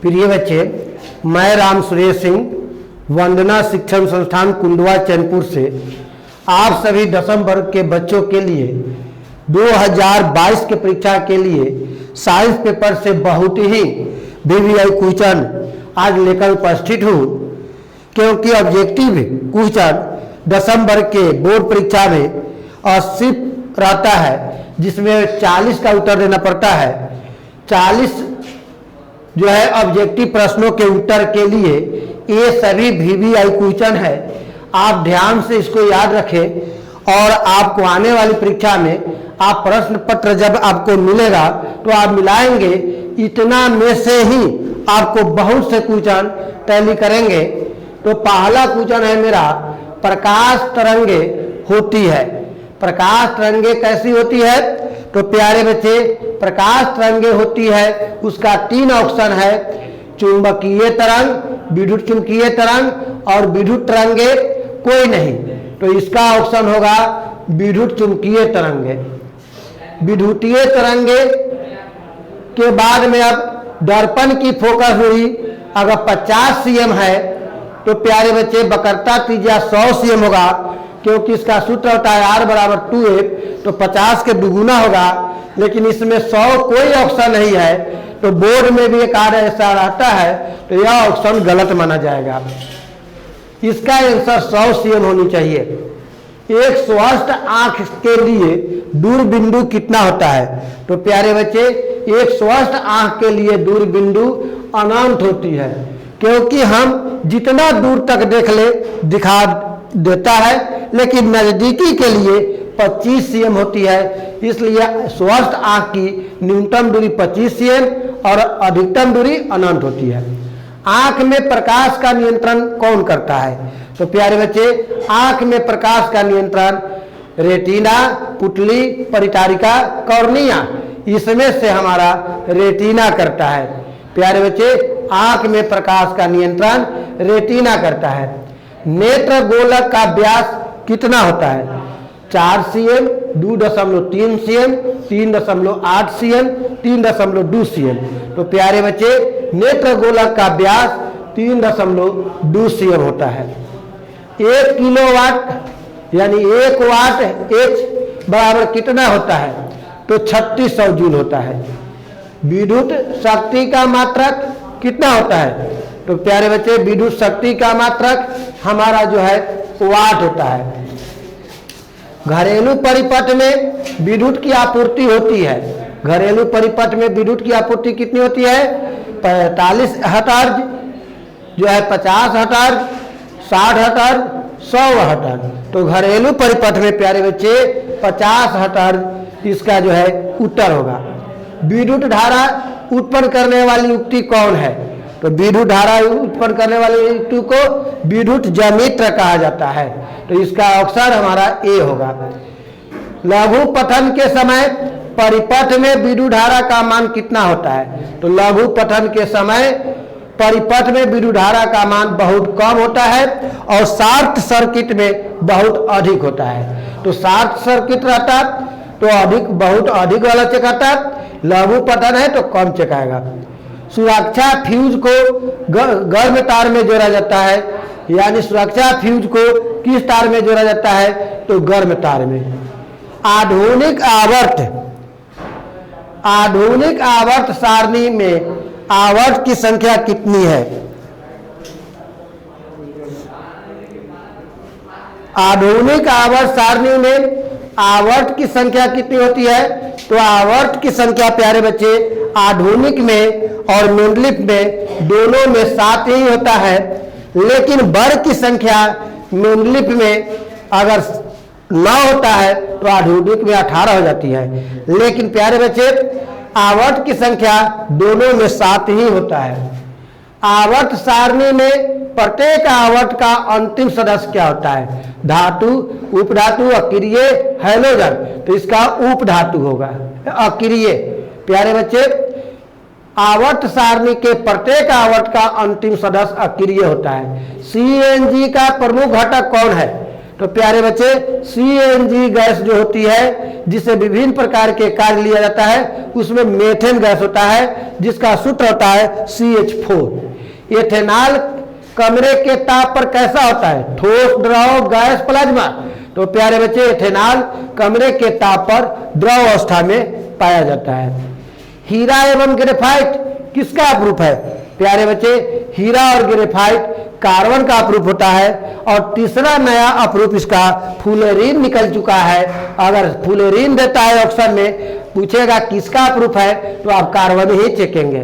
प्रिय बच्चे, मैं राम सुरेश सिंह वंदना शिक्षण संस्थान कुंडवा चैनपुर से आप सभी 10वीं वर्ग के बच्चों के लिए 2022 के परीक्षा के लिए साइंस पेपर से बहुत ही VVI क्वेश्चन आज लेकर उपस्थित हूँ, क्योंकि ऑब्जेक्टिव क्वेश्चन 10वीं वर्ग के बोर्ड परीक्षा में 80 रहता है, जिसमें 40 का उत्तर देना पड़ता है। 40 जो है ऑब्जेक्टिव प्रश्नों के उत्तर के लिए ये सभी VVI क्वेश्चन है। आप ध्यान से इसको याद रखें और आपको आने वाली परीक्षा में आप प्रश्न पत्र जब आपको मिलेगा तो आप मिलाएंगे, इतना में से ही आपको बहुत से क्वेश्चन टैली करेंगे। तो पहला क्वेश्चन है मेरा, प्रकाश तरंगे होती है। प्रकाश तरंगे कैसी होती है? तो प्यारे बच्चे, प्रकाश तरंगे होती है, उसका 3 ऑप्शन है, चुंबकीय तरंग, विद्युत चुंबकीय तरंग और विद्युत तरंगे कोई नहीं। तो इसका ऑप्शन होगा विद्युत चुंबकीय तरंगे। विद्युतीय तरंगे के बाद में अब दर्पण की फोकस दूरी अगर 50 cm है तो प्यारे बच्चे वक्रता त्रिज्या 100 cm होगा, क्योंकि इसका सूत्र होता है R बराबर 2F, तो 50 के दुगुना होगा। लेकिन इसमें 100 कोई ऑप्शन नहीं है, तो बोर्ड में भी एक आर ऐसा रहता है, तो यह ऑप्शन गलत माना जाएगा। इसका आंसर 100 cm होनी चाहिए। एक स्वस्थ आंख के लिए दूरबिंदु कितना होता है? तो प्यारे बच्चे, एक स्वस्थ आंख के लिए दूरबिंदु अनंत होती है, क्योंकि हम जितना दूर तक देख ले दिखा देता है, लेकिन नजदीकी के लिए 25 cm होती है। इसलिए स्वस्थ आंख की न्यूनतम दूरी 25 cm और अधिकतम दूरी अनंत होती है। आंख में प्रकाश का नियंत्रण कौन करता है? तो प्यारे बच्चे, आंख में प्रकाश का नियंत्रण रेटिना, पुतली, परितारिका, कॉर्निया, इसमें से हमारा रेटिना करता है। प्यारे बच्चे, आंख में प्रकाश का नियंत्रण रेटिना करता है। नेत्र गोलक का व्यास कितना होता है? 4 cm, 2.3 cm, 3.8 cm, 3.2 cm। तो प्यारे बच्चे, नेत्र गोलक का व्यास 3.2 cm होता है। 1 किलोवाट यानी 1 वाट H बराबर कितना होता है? तो 3600 जूल होता है। विद्युत शक्ति का मात्रक कितना होता है? तो प्यारे बच्चे, विद्युत शक्ति का मात्रक हमारा जो है वाट होता है। घरेलू परिपथ में विद्युत की आपूर्ति होती है। घरेलू परिपथ में विद्युत की आपूर्ति कितनी होती है? 45 हर्ट्ज जो है, 50 हर्ट्ज, 60 हर्ट्ज, 100 हर्ट्ज। तो घरेलू परिपथ में प्यारे बच्चे 50 हर्ट्ज इसका जो है उत्तर होगा। विद्युत धारा उत्पन्न करने वाली युक्ति कौन है? तो विद्युत धारा उत्पन्न करने वाली युक्ति को विद्युत जमित्र कहा जाता है। तो इसका ऑप्शन हमारा ए होगा। लघु पठन के समय परिपथ में विद्युत धारा का मान कितना होता है? तो लघु पठन के समय परिपथ में विद्युत धारा का मान बहुत कम होता है और शॉर्ट सर्किट में बहुत अधिक होता है। तो शॉर्ट सर्किट रहता तो अधिक, बहुत अधिक वाला चेक आता, लघु पठन है तो कम चेक आएगा। सुरक्षा फ्यूज को गर्म तार में जोड़ा जाता है, यानी सुरक्षा फ्यूज को किस तार में जोड़ा जाता है? तो गर्म तार में। आधुनिक आवर्त सारणी में आवर्त की संख्या कितनी है? आधुनिक आवर्त सारणी में आवर्त की संख्या कितनी होती है? तो आवर्त की संख्या प्यारे बच्चे आधुनिक में और मंडलिक में दोनों में 7 ही होता है, लेकिन वर्ग की संख्या मंडलिक में अगर 9 होता है तो आधुनिक में 18 हो जाती है। लेकिन प्यारे बच्चे, आवर्त की संख्या दोनों में 7 ही होता है। आवर्त सारणी में प्रत्येक आवर्त का अंतिम सदस्य क्या होता है? धातु, उपधातु, अक्रिय, हैलोजन। तो इसका उपधातु होगा, अक्रिय। प्यारे बच्चे, आवर्त सारणी के प्रत्येक आवर्त का अंतिम सदस्य अक्रिय होता है। CNG का प्रमुख घटक कौन है? तो प्यारे बच्चे CNG गैस जो होती है जिसे विभिन्न प्रकार के कार्य लिया जाता है उसमें मेथेन गैस होता है जिसका सूत्र होता है CH4। एथेनॉल कमरे के ताप पर कैसा होता है? ठोस, द्रव, गैस, प्लाज्मा। तो प्यारे बच्चे एथेनॉल कमरे के ताप पर द्रव अवस्था में पाया जाता है। हीरा एवं ग्रेफाइट किसका अप्रूप है? प्यारे बच्चे हीरा और ग्रेफाइट कार्बन का अप्रूप होता है। और तीसरा नया अप्रूप इसका फुलेरीन निकल चुका है। अगर फुलेरीन देता है ऑप्शन में, पूछेगा किसका अप्रूप है, तो आप कार्बन ही चेकेंगे।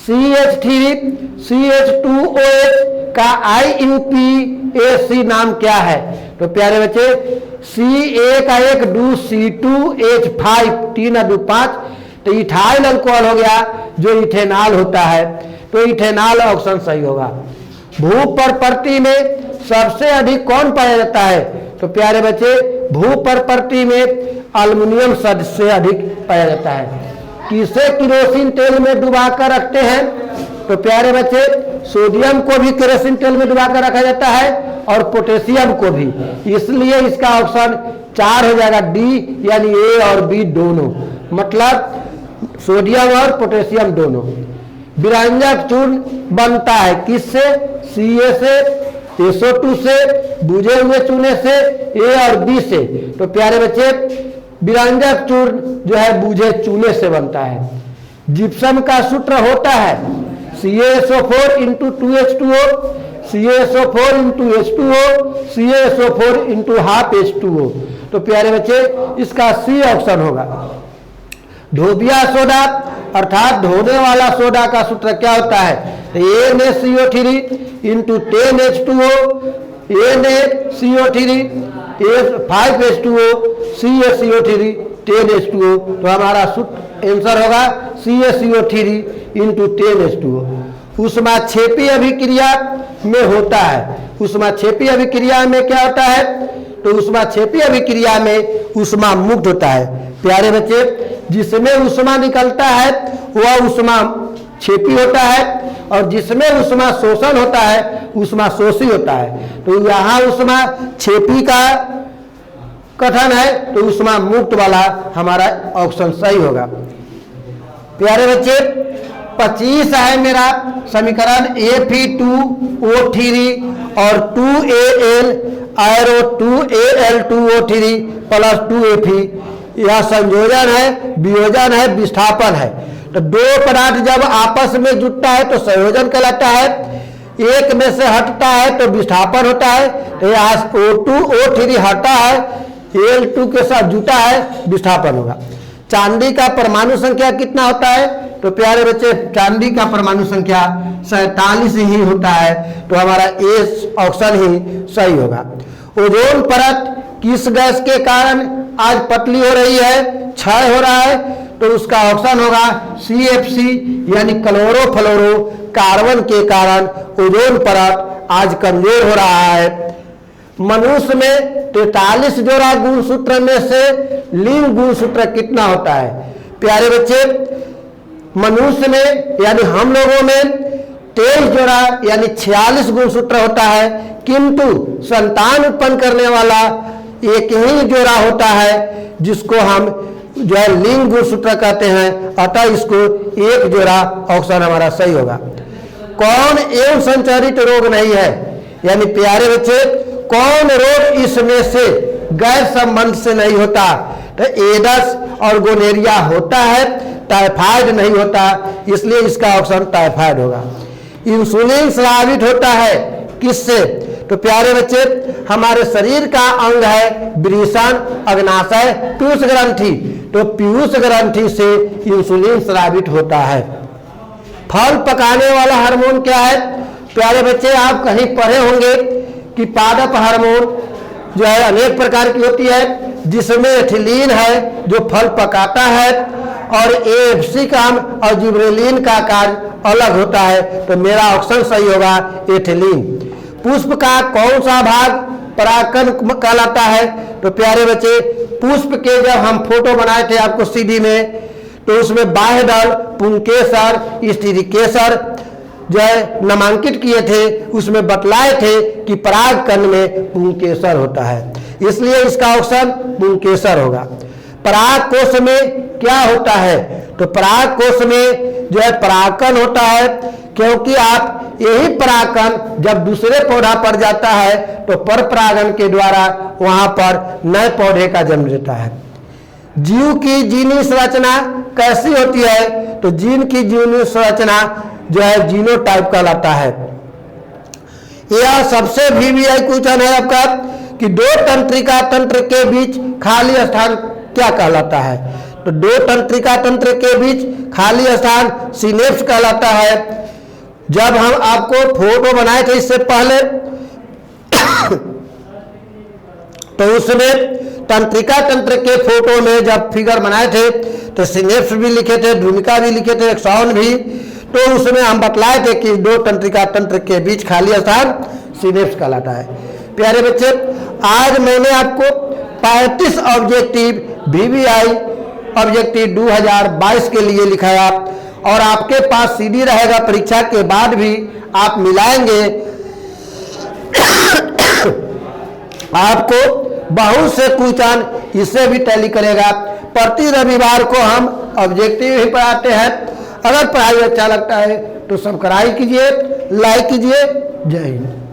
CH3 CH2OH का IUPAC नाम क्या है? तो प्यारे बच्चे Ca का एक डू C2H5 3 अदू 5, तो इथाइल अल्कोहल हो गया जो इथेनॉल होता है। तो इथेनॉल ऑप्शन सही होगा। भूप पर प्रति में सबसे अधिक कौन पाया जाता है? तो प्यारे बच्चे भूप पर प्रति में अल्युमिनियम सबसे अधिक पाया जाता है। किसे केरोसिन तेल में डुबाकर रखते हैं? तो प्यारे बच्चे सोडियम को भी केरोसिन तेल में डुबाकर रखा जाता है और पोटेशियम को भी, इसलिए इसका ऑप्शन 4 हो जाएगा, डी, यानी ए और बी दोनों, मतलब सोडियम और पोटेशियम दोनों। विरंजक चूर्ण बनता है किससे? Ca से, SO2 से, बुझे हुए चूने से, ए और बी से। तो प्यारे बच्चे विरंजक चूर्ण जो है बुझे चूने से बनता है। जिप्सम का सूत्र होता है CaSO4 × 2H2O, CaSO4 × H2O, CaSO4 × ½ H2O। तो प्यारे बच्चे इसका C ऑप्शन होगा। धोबिया सोडा अर्थात धोने वाला सोडा का सूत्र क्या होता है? NaCO3 × 10H2O, NaCO3 5H2O, CaCO3 10H2O। तो हमारा आंसर होगा CaCO3 × 10H2O। ऊष्माक्षेपी अभिक्रिया में होता है, ऊष्माक्षेपी अभिक्रिया में क्या होता है? तो ऊष्माक्षेपी अभिक्रिया में ऊष्मा मुक्त होता है। प्यारे बच्चे जिसमें ऊष्मा निकलता है वह ऊष्मा क्षेपी होता है और जिसमें ऊष्मा शोषण होता है ऊष्मा शोषी होता है। तो यहाँ ऊष्मा क्षेपी का कथन है तो ऊष्मा मुक्त वाला हमारा ऑप्शन सही होगा। प्यारे बच्चे 25 है मेरा समीकरण Fe2O3 और 2Al आयरो 2Al2O3 प्लस 2Fe, यह संयोजन है, वियोजन है, विस्थापन है। तो दो पदार्थ जब आपस में जुटता है तो संयोजन कहलाता है, एक में से हटता है तो विस्थापन होता है। तो यहाँ O2O3 हटा है, Al2 के साथ जुटा है, विस्थापन होगा। चांदी का परमाणु संख्या कितना होता है? तो प्यारे बच्चे चांदी का परमाणु संख्या 47 ही होता है। तो हमारा ए ऑप्शन ही सही होगा। ओजोन परत किस गैस के कारण आज पतली हो रही है, क्षय हो रहा है? तो उसका ऑप्शन होगा CFC यानी क्लोरोफ्लोरो कार्बन के कारण ओजोन परत आज कमजोर हो रहा है। मनुष्य में 43 जोड़ा गुणसूत्र में से लिंग गुणसूत्र कितना होता है? प्यारे बच्चे मनुष्य में यानी हम लोगों में 23 जोड़ा यानी 46 गुणसूत्र होता है, किंतु संतान उत्पन्न करने वाला एक ही जोड़ा होता है जिसको हम जो है लिंग गुणसूत्र कहते हैं। अतः इसको एक जोड़ा ऑप्शन हमारा सही होगा। कौन एवं संचारित रोग नहीं है? यानी प्यारे बच्चे कौन रोग इसमें से गैर संबंध से नहीं होता? तो एडस और गोनेरिया होता है, टाइफाइड नहीं होता, इसलिए इसका ऑप्शन टाइफाइड होगा। इंसुलिन स्रावित होता है किससे? तो प्यारे बच्चे हमारे शरीर का अंग है वृषण, अग्नाशय, पीयूष ग्रंथि। तो पीयूष ग्रंथि से इंसुलिन स्रावित होता है। फल पकाने वाला हार्मोन क्या है? प्यारे बच्चे आप कहीं पढ़े होंगे कि पादप हार्मोन जो है अनेक प्रकार की होती है, जिसमें एथिलीन है जो फल पकाता है और AFC का और जिब्रेलिन का कार्य अलग होता है। तो मेरा ऑप्शन सही होगा एथिलीन। पुष्प का कौन सा भाग परागकण कहलाता है? तो प्यारे बच्चे पुष्प के जब हम फोटो बनाए थे आपको CD में, तो उसमें बाह्य दल, पुंकेसर, स्टिरिकेसर जो है नामांकित किए थे उसमें बतलाए थे कि पराग कण में पुंकेसर होता है, इसलिए इसका ऑप्शन पुंकेसर होगा। पराग कोश में क्या होता है? तो पराग कोश में जो है परागकण होता है, क्योंकि आप यही परागकण जब दूसरे पौधा पर जाता है तो पर परागण के द्वारा वहां पर नए पौधे का जन्म देता है। जीव की जीनी संरचना कैसी होती है? तो जीन की जीनी संरचना जो है जीनोटाइप कहलाता है। यह सबसे VVI क्वेश्चन है आपका कि दो तंत्रिका तंत्र के बीच खाली स्थान क्या कहलाता है? तो दो तंत्रिका तंत्र के बीच खाली स्थान सिनेप्स कहलाता है। जब हम आपको फोटो बनाए थे इससे पहले तो उसमें तंत्रिका तंत्र के फोटो में जब फिगर बनाए थे तो सिनेप्स भी लिखे थे, भूमिका भी लिखे थे, एक्सॉन भी, तो उसमें हम बतलाए थे कि दो तंत्रिका तंत्र के बीच खाली स्थान सिनेप्स कहलाता है। प्यारे बच्चे, आज मैंने आपको 35 ऑब्जेक्टिव VVI ऑब्जेक्टिव 2022 के लिए लिखाया और आपके पास CD रहेगा, परीक्षा के बाद भी आप मिलाएंगे। आपको बहुत से क्वेश्चन इससे भी टैली करेगा। प्रति रविवार को हम ऑब्जेक्टिव ही पढ़ाते हैं। अगर पढ़ाई अच्छा लगता है तो सब्सक्राइब कीजिए, लाइक कीजिए। जय हिंद।